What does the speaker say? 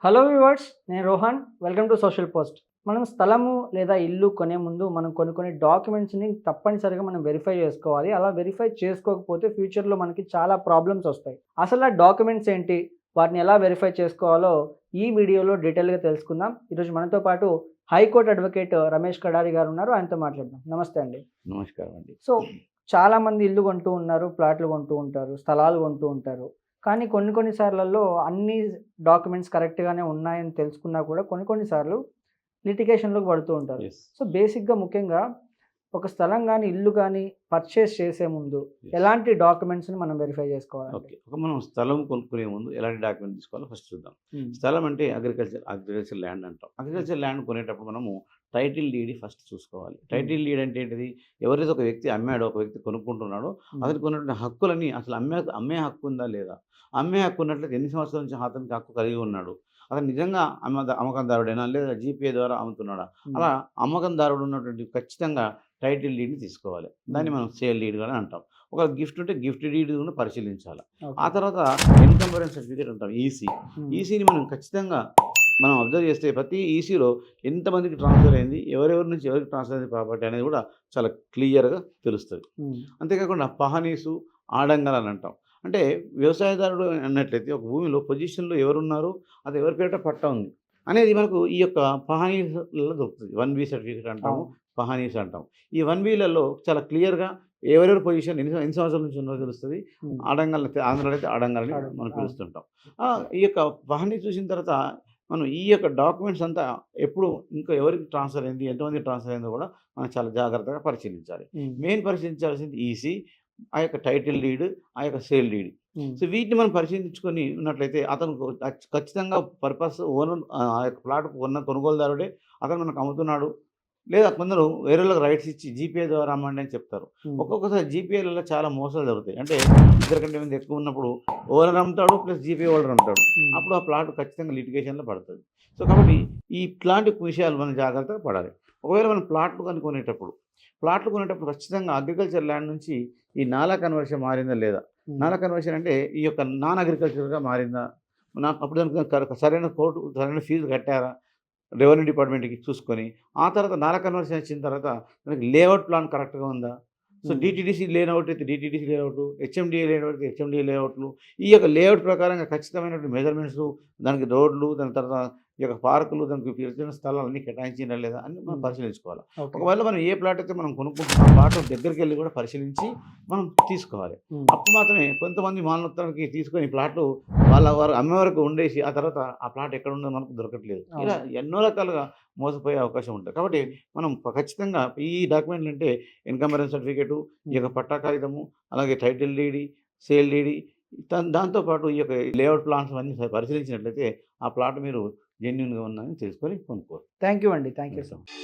Hello viewers, నేను Rohan. Welcome to social post. మనం స్థలము లేదా ఇల్లు కొనే ముందు మనం కొన్ని డాక్యుమెంట్స్ని తప్పనిసరిగా మనం వెరిఫై చేసుకోవాలి. అలా వెరిఫై చేసుకోకపోతే ఫ్యూచర్లో మనకి చాలా ప్రాబ్లమ్స్ వస్తాయి. అసలు ఆ డాక్యుమెంట్స్ ఏంటి, వాటిని ఎలా వెరిఫై చేసుకోవాలో ఈ వీడియోలో డీటెయిల్గా తెలుసుకుందాం. ఈరోజు మనతో పాటు హైకోర్టు అడ్వకేట్ రమేష్ కడారి గారు ఉన్నారు. ఆయనతో మాట్లాడదాం. నమస్తే అండి. నమస్కారం అండి. సో చాలామంది ఇల్లు కొంటూ ఉన్నారు, ప్లాట్లు కొంటూ ఉంటారు, స్థలాలు కొంటూ ఉంటారు. కానీ కొన్ని సార్లలో అన్ని డాక్యుమెంట్స్ కరెక్ట్‌గానే ఉన్నాయని తెలుసుకున్నా కూడా కొన్ని సార్లు లిటిగేషన్‌లోకి పడుతూ ఉంటారు. యెస్. సో బేసిక్‌గా ముఖ్యంగా ఒక స్థలం గాని, ఇల్లు గాని పర్చేస్ చేసే ముందు యెస్. ఎలాంటి డాక్యుమెంట్స్‌ని మనం వెరిఫై చేసుకోవాలండి? ఓకే. మనం స్థలం కొనుక్కునే ముందు ఎలాంటి డాక్యుమెంట్ తీసుకోవాలో ఫస్ట్ చూద్దాం. హ్మ్. స్థలం అంటే అగ్రికల్చర్ ల్యాండ్ అంటాం. అగ్రికల్చర్ ల్యాండ్ కొనేటప్పుడు మనము టైటిల్ డీడ్ ఫస్ట్ చూసుకోవాలి. టైటిల్ డీడ్ అంటే ఏంటిది? ఎవరైతే ఒక వ్యక్తి అమ్మాడో, ఒక వ్యక్తి కొనుక్కుంటున్నాడో అతనికి ఉన్నటువంటి హక్కులని అసలు అమ్మే హక్కు ఉందా లేదా? అమ్మే హక్కు ఉన్నట్లయితే ఎన్ని సంవత్సరాల నుంచి అతనికి హక్కు కలిగి ఉన్నాడు? అతను నిజంగా అమ్మకందారుడేనా లేదా జీపీఏ ద్వారా అమ్ముతున్నాడా? అలా అమ్మకందారుడు ఉన్నటువంటి ఖచ్చితంగా టైటిల్ డీడ్‌ని తీసుకోవాలి. దాన్ని మనం సేల్ డీడ్ అని అంటాం. ఒక గిఫ్ట్ ఉంటే గిఫ్ట్ డీడ్ కూడా పరిశీలించాలి. ఆ తర్వాత ఎన్కంబరెన్స్ సర్టిఫికేట్ అంటాం, ఈసీ. ఈసీని మనం ఖచ్చితంగా అబ్జర్వ్ చేస్తే ప్రతి ఈసీలో ఎంతమందికి ట్రాన్స్ఫర్ అయింది, ఎవరెవరి నుంచి ఎవరికి ట్రాన్స్ఫర్ అయింది ప్రాపర్టీ అనేది కూడా చాలా క్లియర్‌గా తెలుస్తుంది. అంతేకాకుండా పహనీసు, ఆడంగల్ అని అంటాం. అంటే వ్యవసాయదారుడు అన్నట్లయితే ఒక భూమిలో పొజిషన్‌లో ఎవరున్నారు, అది ఎవరి పేరిట పట్టా ఉంది అనేది మనకు ఈ యొక్క పహనీస్‌లలో దొరుకుతుంది. 1B సర్టిఫికేట్ అంటాము, పహనీస్ అంటాం. ఈ 1Bలలో చాలా క్లియర్‌గా ఎవరెవరి పొజిషన్ ఎన్ని సంవత్సరాల నుంచి ఉన్నదో తెలుస్తుంది. ఆడంగల్ అయితే ఆంధ్రాలో అయితే ఆడంగల్ అని మనం పిలుస్తుంటాం. ఈ యొక్క పహనీ చూసిన తర్వాత మనం ఈ యొక్క డాక్యుమెంట్స్ అంతా ఎప్పుడు ఇంకా ఎవరికి ట్రాన్స్ఫర్ అయింది, ఎంతమంది ట్రాన్స్ఫర్ అయిందో కూడా మనం చాలా జాగ్రత్తగా పరిశీలించాలి. మెయిన్ పరిశీలించాల్సింది ఈసీ, ఆ యొక్క టైటిల్ డీడ్, ఆ యొక్క సేల్ డీడ్. సో వీటిని మనం పరిశీలించుకొని ఉన్నట్లయితే అతను ఖచ్చితంగా పర్పస్ ఓనర్, ఆ యొక్క ప్లాట్ కొనుగోలుదారుడే అతను మనకు అమ్ముతున్నాడు. లేదా కొందరు వేరేళ్ళకి రైట్స్ ఇచ్చి జీపీఏ ద్వారా అమ్మండి అని చెప్తారు. ఒక్కొక్కసారి జీపీఏలలో చాలా మోసాలు జరుగుతాయి. అంటే ఇద్దరికంటే మంది ఎక్కువ ఉన్నప్పుడు ఓనర్ అమ్ముతాడు ప్లస్ జీపీఏ హోల్డర్ అమ్ముతాడు. అప్పుడు ఆ ప్లాట్ ఖచ్చితంగా లిటిగేషన్లో పడుతుంది. సో కాబట్టి ఇట్లాంటి విషయాలు మనం జాగ్రత్తగా పడాలి. ఒకవేళ మనం ప్లాట్లు కొనేటప్పుడు ఖచ్చితంగా అగ్రికల్చర్ ల్యాండ్ నుంచి ఈ నాలా కన్వర్షన్ మారిందా లేదా? నాలా కన్వర్షన్ అంటే ఈ యొక్క నాన్ అగ్రికల్చర్గా మారిందా? నాకు అప్పుడు దానికి సరైన ఫీజు కట్టారా రెవెన్యూ డిపార్ట్మెంట్‌కి చూసుకొని, ఆ తర్వాత నాలా కన్వర్షన్ వచ్చిన తర్వాత మనకి లేఅవుట్ ప్లాన్ కరెక్ట్‌గా ఉందా? సో డీటీడీసీ లేఅవుట్ అయితే డీటీడీసీ లేఅవుట్, హెచ్ఎండిఏ లేఅవుట్ అయితే హెచ్ఎండిఏ లేఅవుట్లు. ఈ యొక్క లేఅవుట్ ప్రకారంగా ఖచ్చితమైనటువంటి మెజర్మెంట్స్, దానికి రోడ్లు, దాని తర్వాత ఈ యొక్క పార్కులు, దానికి పిలిచిన స్థలాలన్నీ కేటాయించిందా లేదా అని మనం పరిశీలించుకోవాలి. ఒకవేళ మనం ఏ ప్లాట్ అయితే మనం కొనుక్కుంటున్నాం, ఆ ప్లాట్ దగ్గరికి వెళ్ళి కూడా పరిశీలించి మనం తీసుకోవాలి. అప్పుడు మాత్రమే కొంతమంది మానవత్వానికి తీసుకొని ప్లాట్లు వారు అమ్మే వరకు ఉండేసి ఆ తర్వాత ఆ ప్లాట్ ఎక్కడ ఉందో మనకు దొరకట్లేదు. ఇలా ఎన్నో రకాలుగా మోసపోయే అవకాశం ఉంటుంది. కాబట్టి మనం ఖచ్చితంగా ఈ డాక్యుమెంట్లు అంటే ఇన్కంబరెన్స్ సర్టిఫికేటు, ఈ యొక్క పట్టా కాగితము, అలాగే టైటిల్ డీడీ, సేల్ డీడీ, దాంతోపాటు ఈ యొక్క లేఅవుట్ ప్లాన్స్ అన్నీ పరిశీలించినట్లయితే ఆ ప్లాట్ మీరు జెన్యూన్‌గా ఉందని తెలుసుకొని కొనుక్కోవచ్చు. థ్యాంక్ యూ అండి. Thank you so much.